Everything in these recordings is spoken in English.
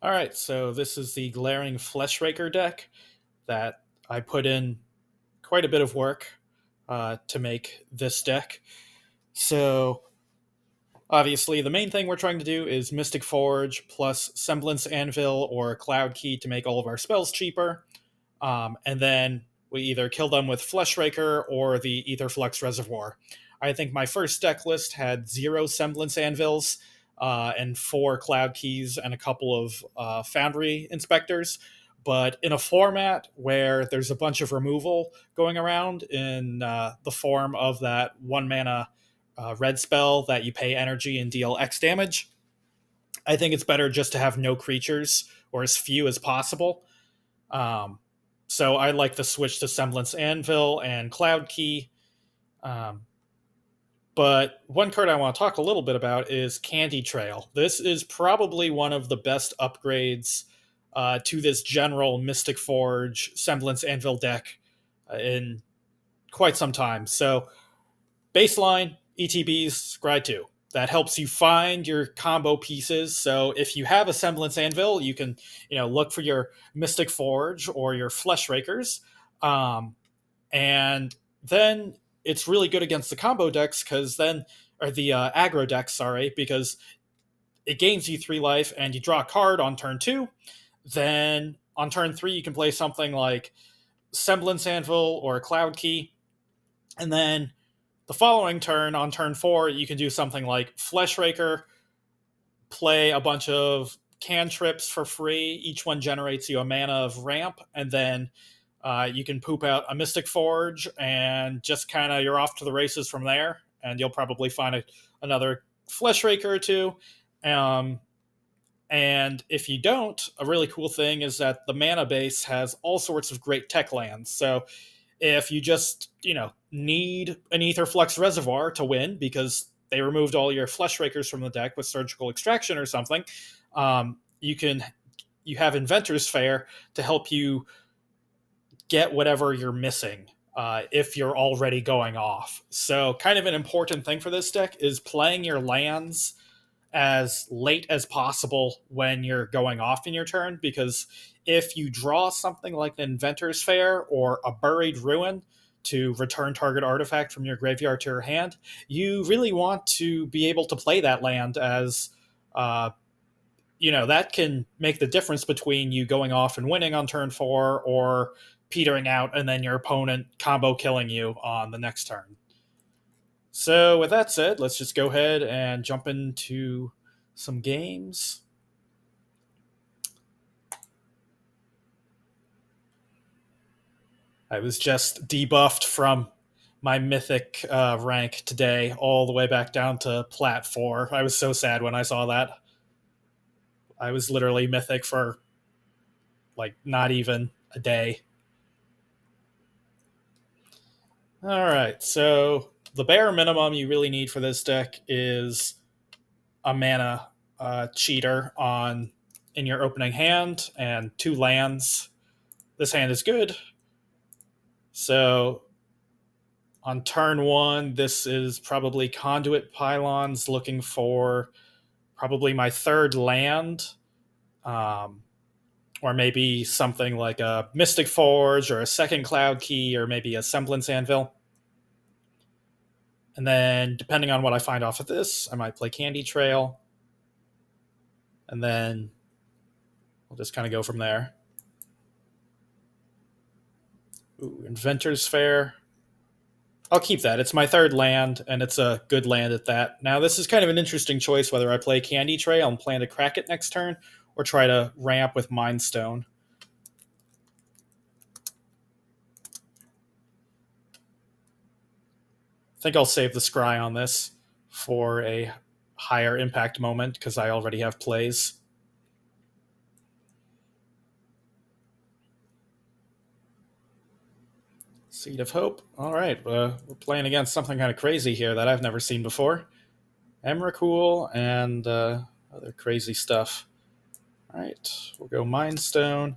All right, so this is the Glaring Fleshraker deck that I put in quite a bit of work to make this deck. So, obviously, the main thing we're trying to do is Mystic Forge plus Semblance Anvil or Cloud Key to make all of our spells cheaper. And then we either kill them with Fleshraker or the Aetherflux Reservoir. I think my first deck list had 0 Semblance Anvils and 4 Cloud Keys and a couple of Foundry Inspectors. But in a format where there's a bunch of removal going around in the form of that 1 mana red spell that you pay energy and deal X damage, I think it's better just to have no creatures or as few as possible. Um, so I like the switch to Semblance Anvil and Cloud Key. Um, but one card I want to talk a little bit about is Candy Trail. This is probably one of the best upgrades to this general Mystic Forge Semblance Anvil deck in quite some time. So baseline ETBs, Scry 2. That helps you find your combo pieces. So if you have a Semblance Anvil, you can look for your Mystic Forge or your Fleshrakers. And then it's really good against the combo decks because then, or the aggro decks, sorry, because it gains you 3 life and you draw a card on turn 2. Then on turn 3, you can play something like Semblance Anvil or Cloud Key. And then the following turn, on turn 4, you can do something like Fleshraker, play a bunch of cantrips for free. Each one generates you a mana of ramp, and then you can poop out a Mystic Forge, and just kind of you're off to the races from there. And you'll probably find another Fleshraker or two. Um, and if you don't, a really cool thing is that the mana base has all sorts of great tech lands. So if you just, need an Aetherflux Reservoir to win because they removed all your Fleshrakers from the deck with Surgical Extraction or something, you have Inventor's Fair to help you get whatever you're missing if you're already going off. So kind of an important thing for this deck is playing your lands as late as possible when you're going off in your turn, because if you draw something like an Inventor's Fair or a Buried Ruin to return target artifact from your graveyard to your hand, you really want to be able to play that land as that can make the difference between you going off and winning on turn 4 or petering out and then your opponent combo killing you on the next turn. So with that said, let's just go ahead and jump into some games. I was just debuffed from my mythic rank today all the way back down to plat 4. I was so sad when I saw that. I was literally mythic for like not even a day. All right, so the bare minimum you really need for this deck is a mana cheater in your opening hand and 2 lands. This hand is good. So on turn 1, this is probably Conduit Pylons looking for probably my 3rd land, or maybe something like a Mystic Forge or a 2nd Cloud Key or maybe a Semblance Anvil. And then, depending on what I find off of this, I might play Candy Trail. And then we'll just kind of go from there. Ooh, Inventor's Fair. I'll keep that. It's my 3rd land, and it's a good land at that. Now, this is kind of an interesting choice whether I play Candy Trail and plan to crack it next turn, or try to ramp with Mind Stone. I think I'll save the scry on this for a higher impact moment because I already have plays. Seed of Hope. All right, we're playing against something kind of crazy here that I've never seen before. Emrakul and other crazy stuff. All right, we'll go Mind Stone.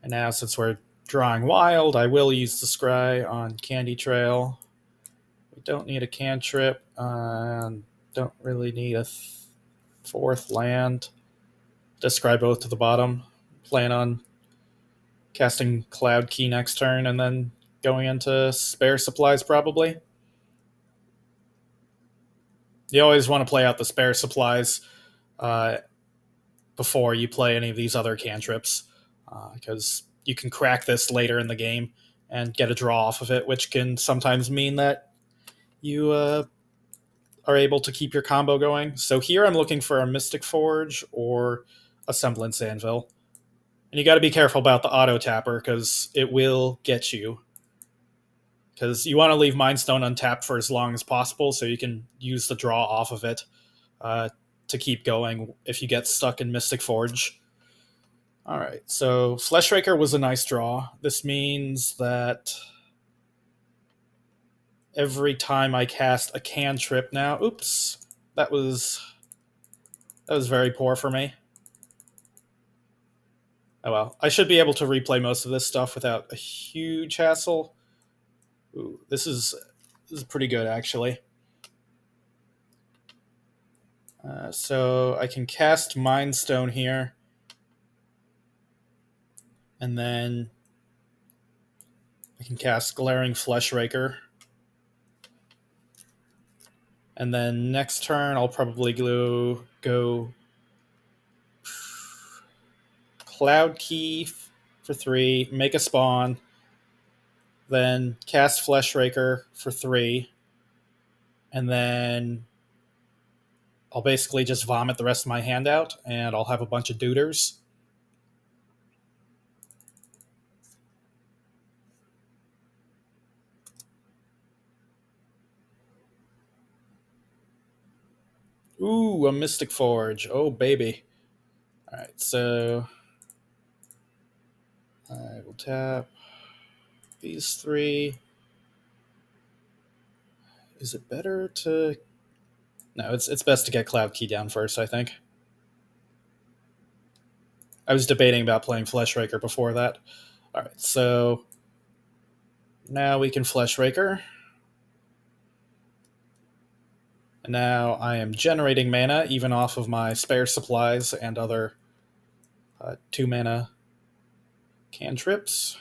And now, since we're drawing wild, I will use the scry on Candy Trail. We don't need a cantrip. Don't really need a 4th land. discard both to the bottom. Plan on casting Cloud Key next turn and then going into spare supplies probably. You always want to play out the spare supplies uh, before you play any of these other cantrips, because you can crack this later in the game and get a draw off of it, which can sometimes mean that you are able to keep your combo going. So here I'm looking for a Mystic Forge or a Semblance Anvil. And you got to be careful about the auto tapper because it will get you. Because you want to leave Mind Stone untapped for as long as possible so you can use the draw off of it to keep going if you get stuck in Mystic Forge. All right, so Fleshraker was a nice draw. This means that every time I cast a cantrip now, oops, that was very poor for me. Oh well, I should be able to replay most of this stuff without a huge hassle. Ooh, this is pretty good actually. So I can cast Mind Stone here, and then I can cast Glaring Fleshraker. And then next turn, I'll probably go Cloud Key for 3, make a spawn, then cast Fleshraker for 3, and then I'll basically just vomit the rest of my hand out, and I'll have a bunch of duders. Ooh, a Mystic Forge. Oh, baby. All right, so I will tap these 3. Is it better to... No, it's best to get Cloud Key down first, I think. I was debating about playing Fleshraker before that. All right, so now we can Fleshraker. And now I am generating mana, even off of my spare supplies and other 2-mana cantrips.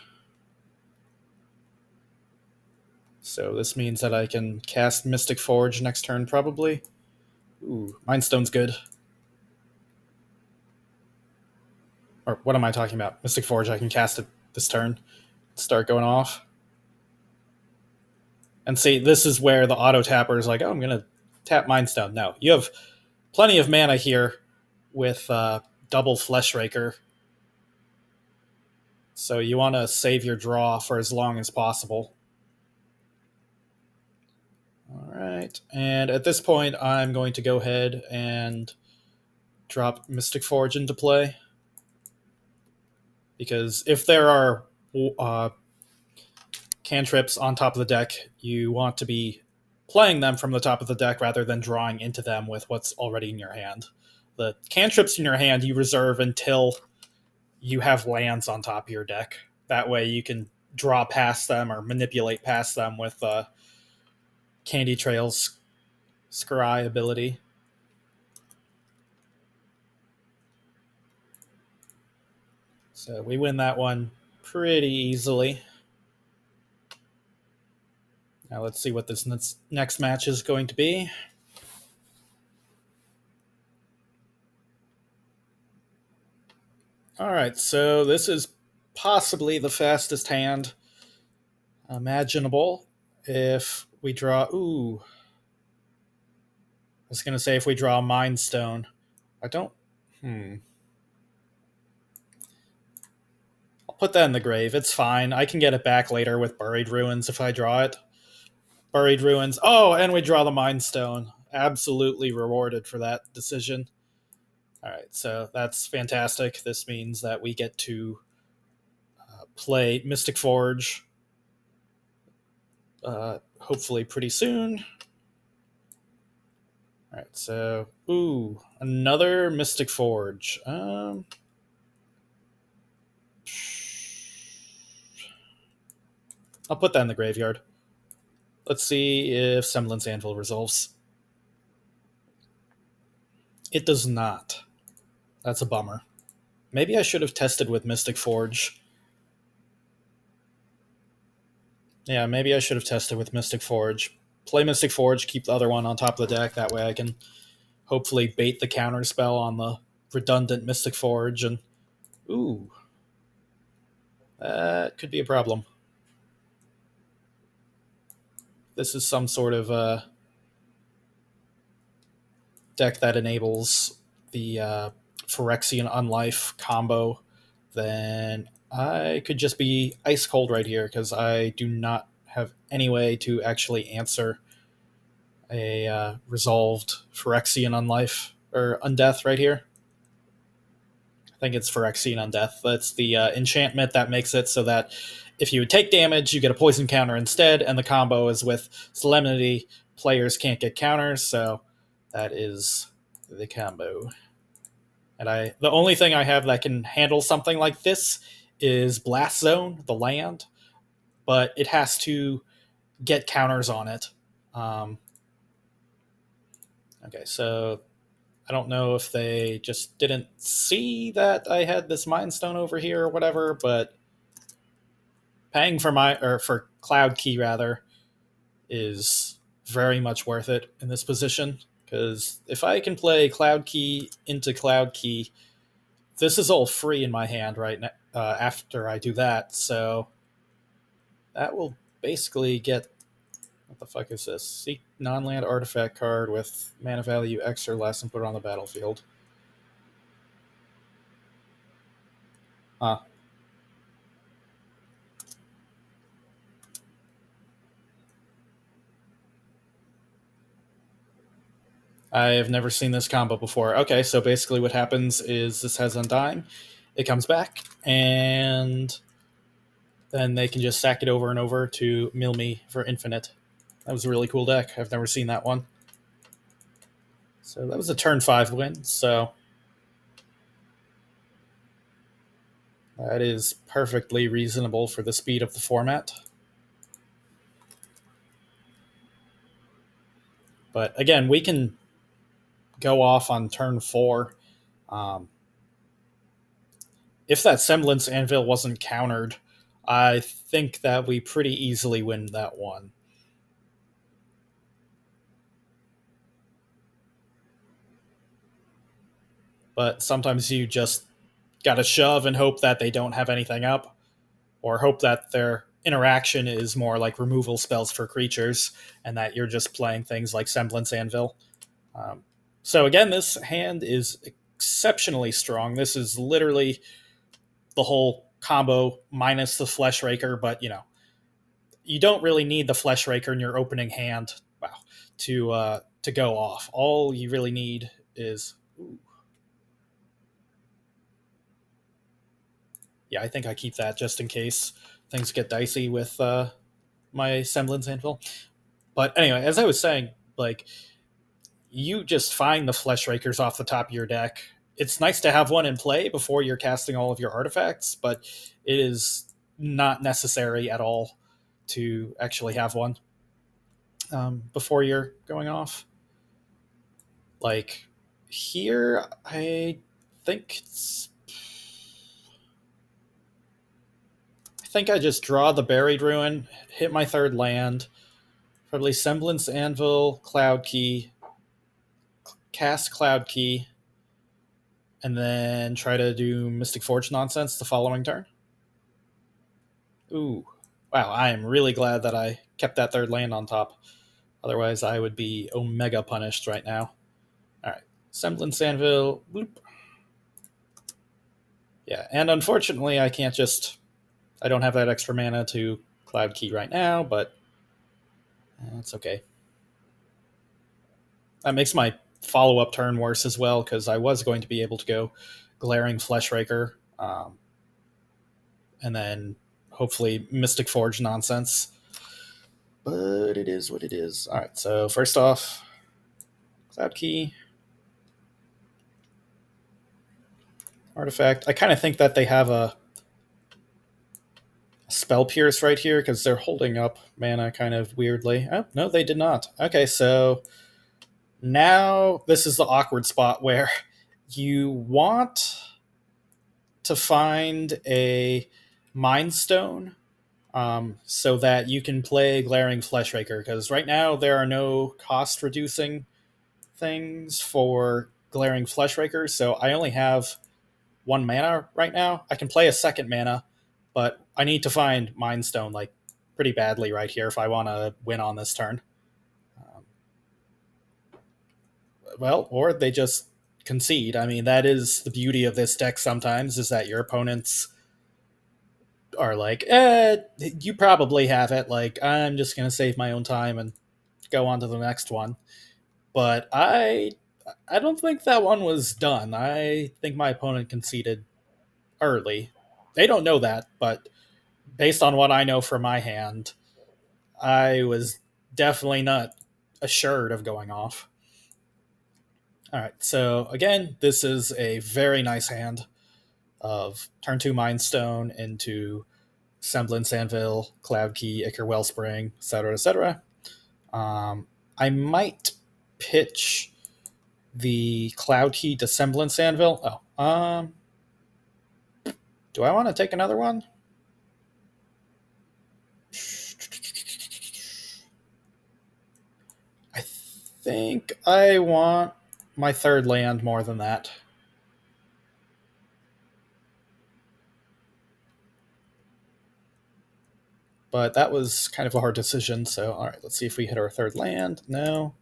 So this means that I can cast Mystic Forge next turn, probably. Ooh, Mind Stone's good. Or what am I talking about? Mystic Forge, I can cast it this turn. Start going off. And see, this is where the auto tapper is like, oh, I'm going to tap Mind Stone. No, you have plenty of mana here with double Fleshraker. So you want to save your draw for as long as possible. All right, and at this point, I'm going to go ahead and drop Mystic Forge into play. Because if there are cantrips on top of the deck, you want to be playing them from the top of the deck rather than drawing into them with what's already in your hand. The cantrips in your hand you reserve until you have lands on top of your deck. That way you can draw past them or manipulate past them with Candy Trail's Scry ability. So we win that one pretty easily. Now let's see what this next match is going to be. All right, so this is possibly the fastest hand imaginable. If we draw... Ooh. I was going to say if we draw Mind Stone. I don't... I'll put that in the grave. It's fine. I can get it back later with Buried Ruins if I draw it. Buried Ruins. Oh, and we draw the Mind Stone. Absolutely rewarded for that decision. All right, so that's fantastic. This means that we get to play Mystic Forge hopefully pretty soon. All right, so ooh, another Mystic Forge. I'll put that in the graveyard. Let's see if Semblance Anvil resolves. It does not. That's a bummer. Maybe I should have tested with Mystic Forge. Yeah, maybe I should have tested with Mystic Forge. Play Mystic Forge, keep the other one on top of the deck. That way I can hopefully bait the counter spell on the redundant Mystic Forge. And ooh, that could be a problem. This is some sort of deck that enables the Phyrexian Unlife combo. Then I could just be ice cold right here because I do not have any way to actually answer a resolved Phyrexian Unlife or Undeath right here. I think it's Phyrexian Undeath. That's the enchantment that makes it so that if you would take damage, you get a poison counter instead, and the combo is with Solemnity. Players can't get counters, so that is the combo. And the only thing I have that can handle something like this is Blast Zone, the land, but it has to get counters on it. Okay, so I don't know if they just didn't see that I had this Mind Stone over here or whatever, but paying for for Cloud Key rather is very much worth it in this position, because if I can play Cloud Key into Cloud Key, this is all free in my hand right now after I do that, so that will basically get... What the fuck is this? Seek non-land artifact card with mana value X or less and put it on the battlefield. Huh. I have never seen this combo before. Okay, so basically what happens is this has Undying, it comes back, and then they can just sack it over and over to mill me for infinite. That was a really cool deck. I've never seen that one. So that was a turn 5 win, so that is perfectly reasonable for the speed of the format. But again, we can go off on turn 4. If that Semblance Anvil wasn't countered, I think that we pretty easily win that one. But sometimes you just gotta shove and hope that they don't have anything up, or hope that their interaction is more like removal spells for creatures, and that you're just playing things like Semblance Anvil. So again, this hand is exceptionally strong. This is literally the whole combo minus the Fleshraker, but you don't really need the Fleshraker in your opening hand, wow, to go off. All you really need is... Yeah, I think I keep that just in case things get dicey with my Semblance Anvil. But anyway, as I was saying, like, you just find the Fleshrakers off the top of your deck. It's nice to have one in play before you're casting all of your artifacts, but it is not necessary at all to actually have one before you're going off. Like, here, I think I just draw the Buried Ruin, hit my third land, probably Semblance Anvil, Cloud Key, cast Cloud Key, and then try to do Mystic Forge nonsense the following turn. Ooh. Wow, I am really glad that I kept that third land on top. Otherwise, I would be omega punished right now. Alright. Semblance Anvil. Bloop. Yeah, and unfortunately, I can't just... I don't have that extra mana to Cloud Key right now, but that's okay. That makes my follow-up turn worse as well, because I was going to be able to go Glaring Fleshraker, and then hopefully Mystic Forge nonsense. But it is what it is. All right, so first off, Cloud Key, Artifact. I kind of think that they have a Spell Pierce right here because they're holding up mana kind of weirdly. Oh, no, they did not. Okay, so now this is the awkward spot where you want to find a Mind Stone so that you can play Glaring Fleshraker, because right now there are no cost reducing things for Glaring Fleshraker, so I only have one mana right now. I can play a second mana, but I need to find Mind Stone like pretty badly right here if I want to win on this turn. Um, well, or they just concede. I mean, that is the beauty of this deck sometimes, is that your opponents are like, you probably have it. Like, I'm just going to save my own time and go on to the next one. But I don't think that one was done. I think my opponent conceded early. They don't know that, but based on what I know from my hand, I was definitely not assured of going off. All right, so again, this is a very nice hand of turn 2 Mind Stone into Semblance, Anvil, Cloud Key, Ichor Wellspring, etc., etc. I might pitch the Cloud Key to Semblance Anvil. Do I want to take another one? I think I want my third land more than that. But that was kind of a hard decision, so all right, let's see if we hit our third land. No.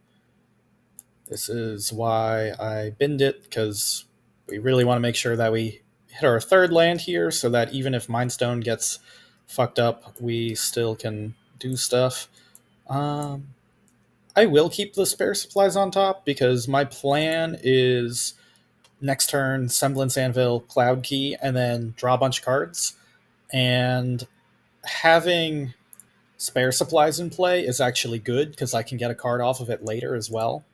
This is why I binned it, because we really want to make sure that we hit our third land here, so that even if Mind Stone gets fucked up, we still can do stuff. I will keep the spare supplies on top, because my plan is next turn Semblance Anvil, Cloud Key, and then draw a bunch of cards. And having spare supplies in play is actually good, because I can get a card off of it later as well.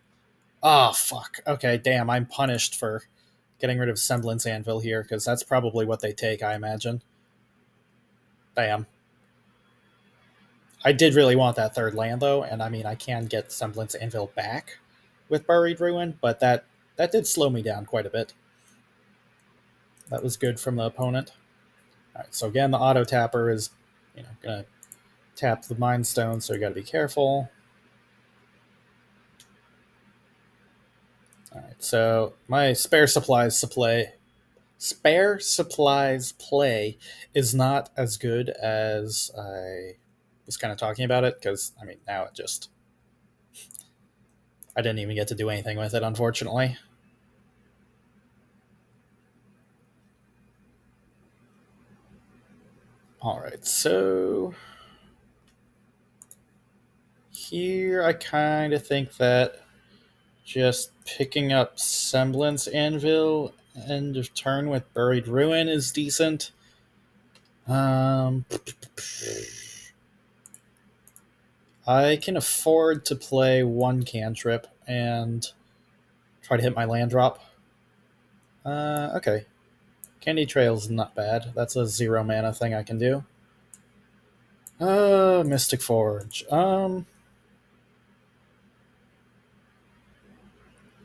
Oh, fuck. Okay, damn, I'm punished for getting rid of Semblance Anvil here, because that's probably what they take, I imagine. Damn. I did really want that third land, though, and I mean, I can get Semblance Anvil back with Buried Ruin, but that did slow me down quite a bit. That was good from the opponent. All right, so again, the auto tapper is, going to tap the Mind Stone, so you got to be careful. All right, so my spare supplies play is not as good as I was kind of talking about it, because I mean, now I didn't even get to do anything with it, unfortunately. All right, so here I kind of think that just picking up Semblance Anvil end of turn with Buried Ruin is decent. I can afford to play one cantrip and try to hit my land drop. Okay. Candy Trail's not bad. That's a 0 mana thing I can do. Mystic Forge.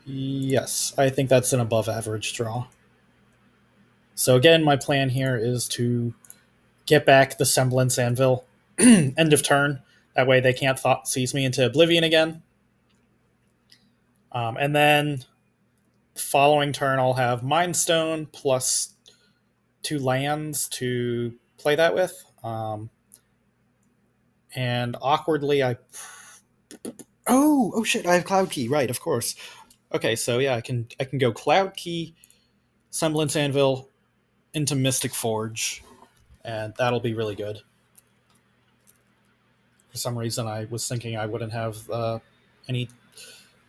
Yes, I think that's an above average draw. So again, my plan here is to get back the Semblance Anvil end of turn. That way they can't seize me into Oblivion again. And then following turn, I'll have Mind Stone plus 2 lands to play that with. And awkwardly, oh shit! I have Cloud Key, right? Of course. Okay, so yeah, I can go Cloud Key, Semblance Anvil into Mystic Forge, and that'll be really good. For some reason, I was thinking I wouldn't have any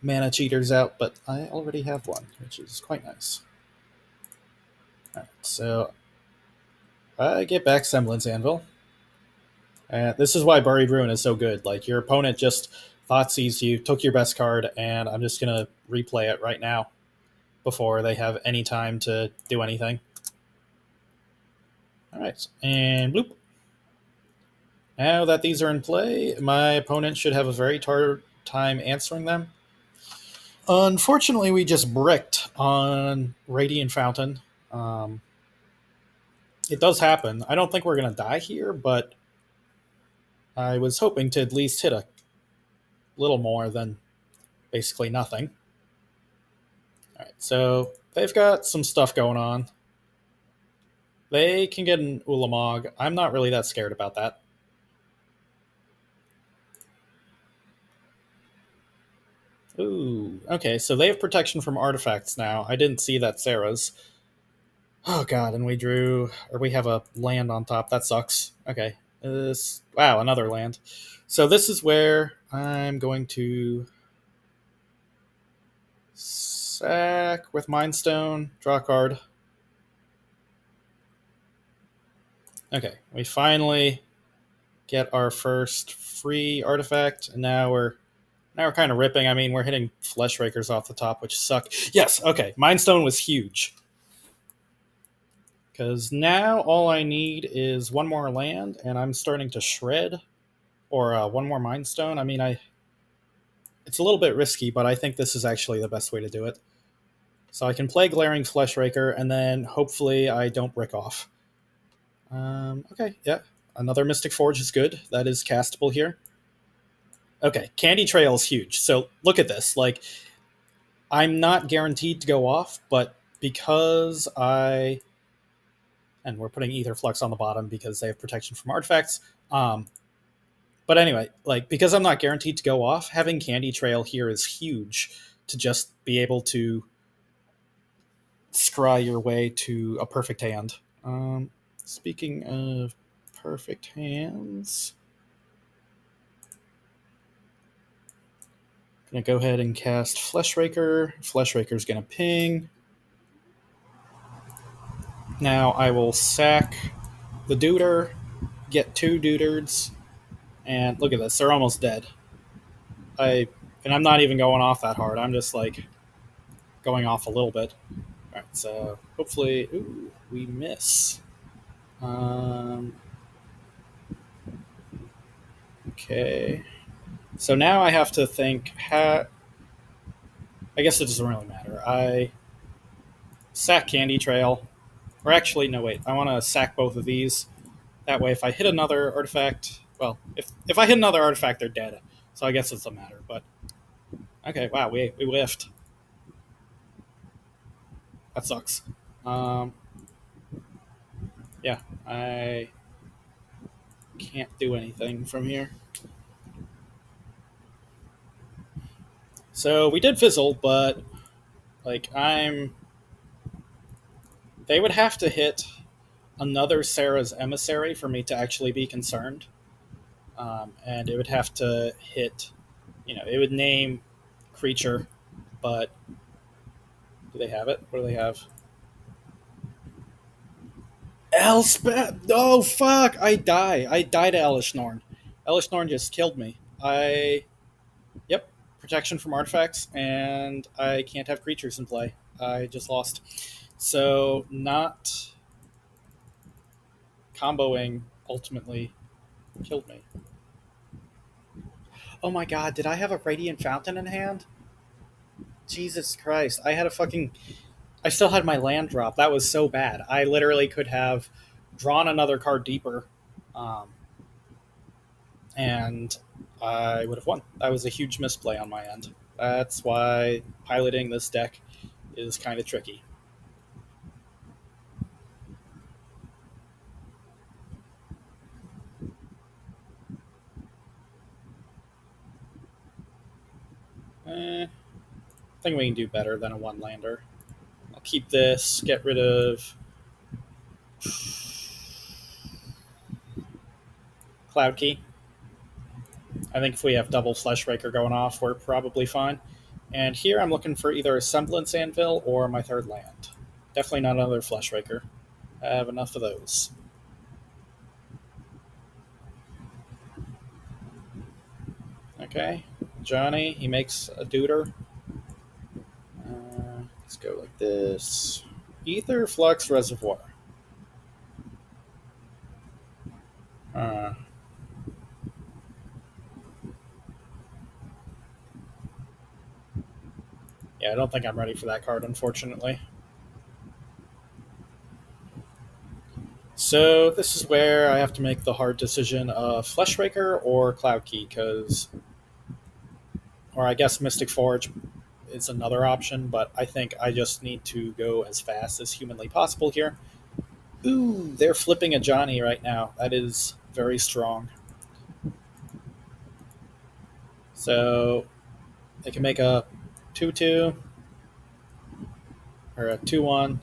mana cheaters out, but I already have one, which is quite nice. Alright, so I get back Semblance Anvil. This is why Buried Ruin is so good. Like, your opponent just thought seized you, took your best card, and I'm just going to replay it right now before they have any time to do anything. Alright, and bloop. Now that these are in play, my opponent should have a very hard time answering them. Unfortunately, we just bricked on Radiant Fountain. It does happen. I don't think we're going to die here, but I was hoping to at least hit a little more than basically nothing. All right, so they've got some stuff going on. They can get an Ulamog. I'm not really that scared about that. Ooh, okay, so they have protection from artifacts now. I didn't see that Sarah's. Oh god, and we drew, or we have a land on top. That sucks. Okay, wow, another land. So this is where I'm going to sack with Mindstone, draw a card. Okay, we finally get our first free artifact, and now we're kind of ripping. I mean, we're hitting Fleshrakers off the top, which suck. Yes, okay, Mindstone was huge. Because now all I need is one more land, and I'm starting to shred, or one more Mind Stone. I mean, it's a little bit risky, but I think this is actually the best way to do it. So I can play Glaring Fleshraker, and then hopefully I don't brick off. Okay, yeah. Another Mystic Forge is good. That is castable here. Okay, Candy Trail is huge. So look at this. Like, I'm not guaranteed to go off, but because and we're putting Aetherflux on the bottom because they have protection from artifacts. But anyway, like, because I'm not guaranteed to go off, having Candy Trail here is huge to just be able to scry your way to a perfect hand. Speaking of perfect hands, I'm gonna go ahead and cast Fleshraker. Fleshraker's gonna ping. Now I will sack the Duder, get two Duders, and look at this, they're almost dead. I'm not even going off that hard. I'm just like going off a little bit. All right, so hopefully, ooh, we miss. Okay, so now I have to think. I guess it doesn't really matter. I sack Candy Trail, or actually, no, wait. I want to sack both of these. That way, if I hit another artifact, well, if I hit another artifact, they're dead. So I guess it doesn't matter. But okay, wow, we whiffed. That sucks. Um, yeah, I can't do anything from here. So we did fizzle, but like they would have to hit another Sarah's emissary for me to actually be concerned, and it would have to hit, it would name creature, but do they have it? What do they have? Elspeth! Oh fuck! I die. I die to Elishnorn. Elishnorn just killed me. Yep, protection from artifacts, and I can't have creatures in play. I just lost. So not comboing ultimately killed me. Oh my god, did I have a Radiant Fountain in hand? Jesus Christ. I still had my land drop. That was so bad. I literally could have drawn another card deeper, um, and I would have won. That was a huge misplay on my end. That's why piloting this deck is kind of tricky. I think we can do better than a one lander. I'll keep this, get rid of Cloud Key. I think if we have double Fleshraker going off, we're probably fine. And here I'm looking for either a Semblance Anvil or my third land. Definitely not another Fleshraker. I have enough of those. Okay, Johnny, he makes a Duder. Let's go like this. Aetherflux Reservoir. Uh, yeah, I don't think I'm ready for that card, unfortunately. So this is where I have to make the hard decision of Fleshraker or Cloud Key, or I guess Mystic Forge is another option, but I think I just need to go as fast as humanly possible here. Ooh, they're flipping a Johnny right now. That is very strong. So they can make a 2-2 or a 2-1.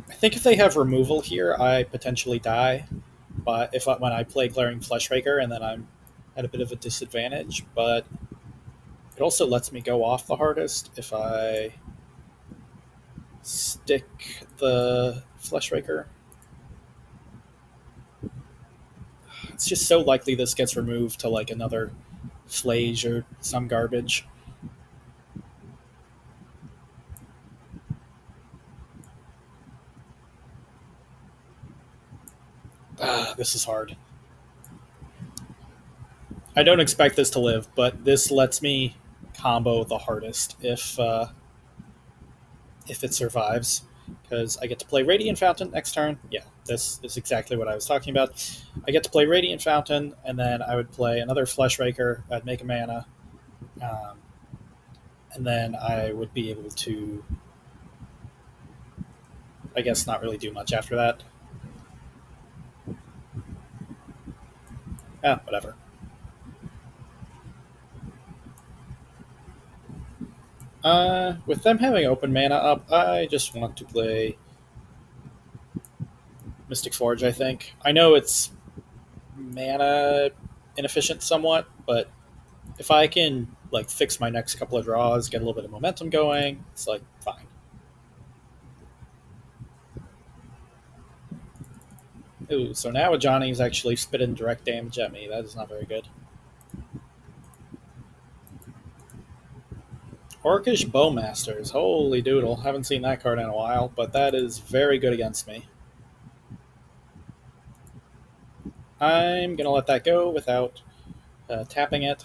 I think if they have removal here, I potentially die. But when I play Glaring Fleshraker, and then I'm at a bit of a disadvantage, but it also lets me go off the hardest if I stick the Fleshraker. It's just so likely this gets removed to like another Flage or some garbage. This is hard. I don't expect this to live, but this lets me combo the hardest if it survives, because I get to play Radiant Fountain next turn. Yeah, this is exactly what I was talking about. I get to play Radiant Fountain, and then I would play another Fleshraker. I'd make a mana, um, and then I would be able to, I guess, not really do much after that. Whatever. With them having open mana up, I just want to play Mystic Forge, I think. I know it's mana inefficient somewhat, but if I can like fix my next couple of draws, get a little bit of momentum going, it's like fine. Ooh, so now Johnny's actually spitting direct damage at me. That is not very good. Orcish Bowmasters. Holy doodle. Haven't seen that card in a while, but that is very good against me. I'm going to let that go without tapping it.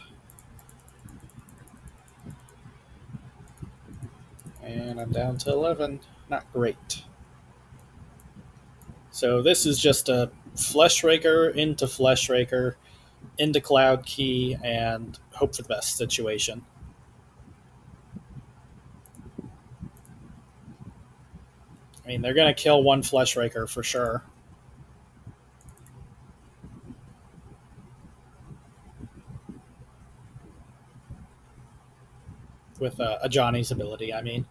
And I'm down to 11. Not great. So this is just a Fleshraker into Fleshraker into Cloud Key and hope for the best situation. I mean, they're going to kill one Fleshraker for sure. With a Johnny's ability, I mean.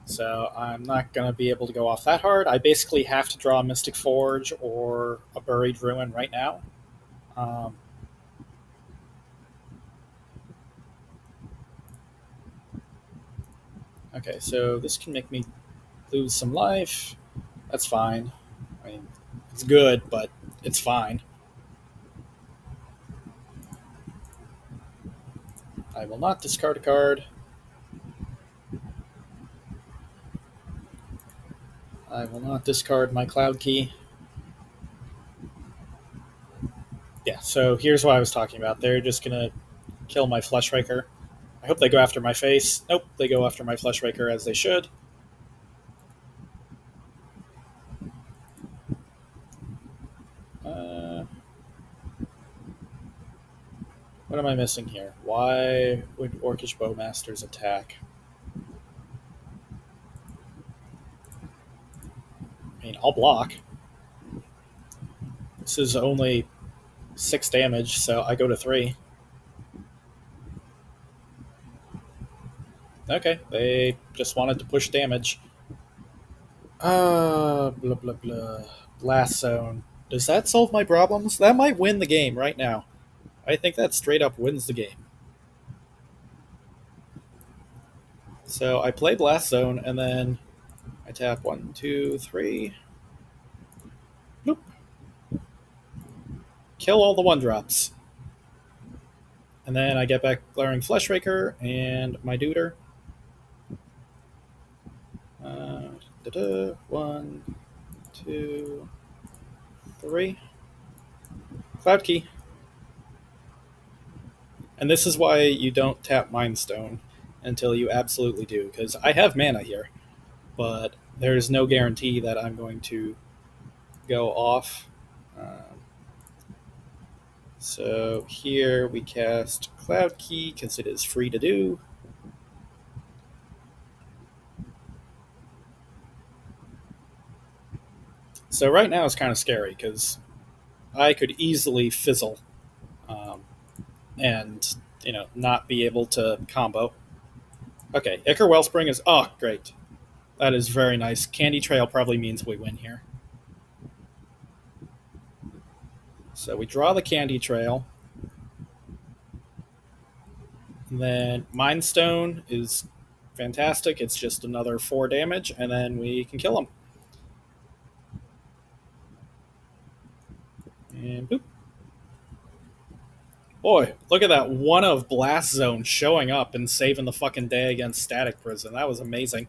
So I'm not going to be able to go off that hard. I basically have to draw a Mystic Forge or a Buried Ruin right now. Okay, so this can make me lose some life. That's fine. I mean, it's good, but it's fine. I will not discard a card. I will not discard my Cloud Key. Yeah, so here's what I was talking about. They're just going to kill my Fleshraker. I hope they go after my face. Nope, they go after my Fleshraker as they should. What am I missing here? Why would Orcish Bowmasters attack? I mean, I'll block. This is only 6 damage, so I go to 3. Okay, they just wanted to push damage. Blah blah blah. Blast Zone. Does that solve my problems? That might win the game right now. I think that straight up wins the game. So I play Blast Zone, and then I tap 1, 2, 3. Nope. Kill all the 1-drops. And then I get back Glaring Fleshraker and my Duder. 1, 2, 3. Cloud Key. And this is why you don't tap Mind Stone until you absolutely do, because I have mana here, but there's no guarantee that I'm going to go off. So here we cast Cloud Key because it is free to do. So right now it's kind of scary because I could easily fizzle um, and not be able to combo. Okay, Ichor Wellspring is great. That is very nice. Candy Trail probably means we win here. So we draw the Candy Trail. And then Mind Stone is fantastic. It's just another 4 damage, and then we can kill him. And boop. Boy, look at that one of Blast Zone showing up and saving the fucking day against Static Prison. That was amazing.